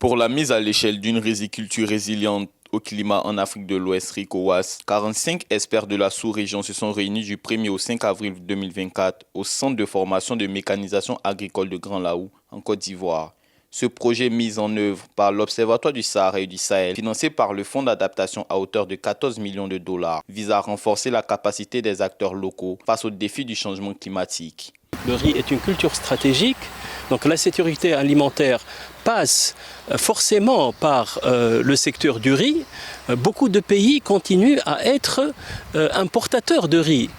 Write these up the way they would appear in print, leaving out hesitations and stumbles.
Pour la mise à l'échelle d'une riziculture résiliente au climat en Afrique de l'Ouest, RICOWAS, 45 experts de la sous-région se sont réunis du 1er au 5 avril 2024 au Centre de formation de mécanisation agricole de Grand Laou, en Côte d'Ivoire. Ce projet mis en œuvre par l'Observatoire du Sahara et du Sahel, financé par le Fonds d'adaptation à hauteur de 14 millions de dollars, vise à renforcer la capacité des acteurs locaux face aux défis du changement climatique. Le riz est une culture stratégique, donc la sécurité alimentaire passe forcément par le secteur du riz. Beaucoup de pays continuent à être importateurs de riz.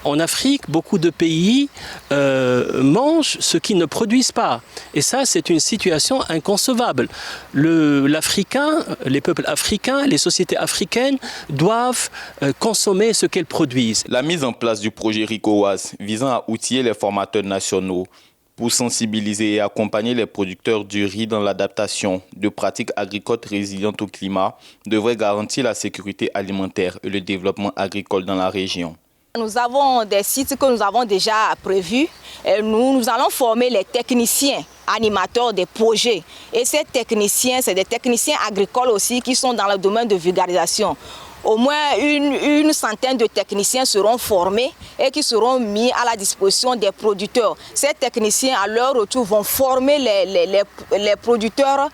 En Afrique, beaucoup de pays mangent ce qu'ils ne produisent pas. Et ça, c'est une situation inconcevable. Les peuples africains, les sociétés africaines doivent consommer ce qu'elles produisent. La mise en place du projet RICOWAS visant à outiller les formateurs nationaux pour sensibiliser et accompagner les producteurs du riz dans l'adaptation de pratiques agricoles résilientes au climat devrait garantir la sécurité alimentaire et le développement agricole dans la région. Nous avons des sites que nous avons déjà prévus. Nous allons former les techniciens animateurs des projets. Et ces techniciens, c'est des techniciens agricoles aussi qui sont dans le domaine de vulgarisation. Au moins une centaine de techniciens seront formés et qui seront mis à la disposition des producteurs. Ces techniciens, à leur retour, vont former les producteurs,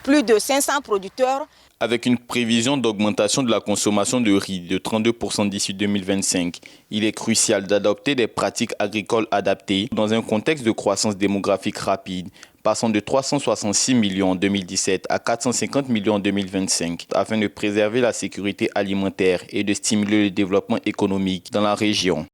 plus de 500 producteurs. Avec une prévision d'augmentation de la consommation de riz de 32% d'ici 2025, il est crucial d'adopter des pratiques agricoles adaptées dans un contexte de croissance démographique rapide, passant de 366 millions en 2017 à 450 millions en 2025, afin de préserver la sécurité alimentaire et de stimuler le développement économique dans la région.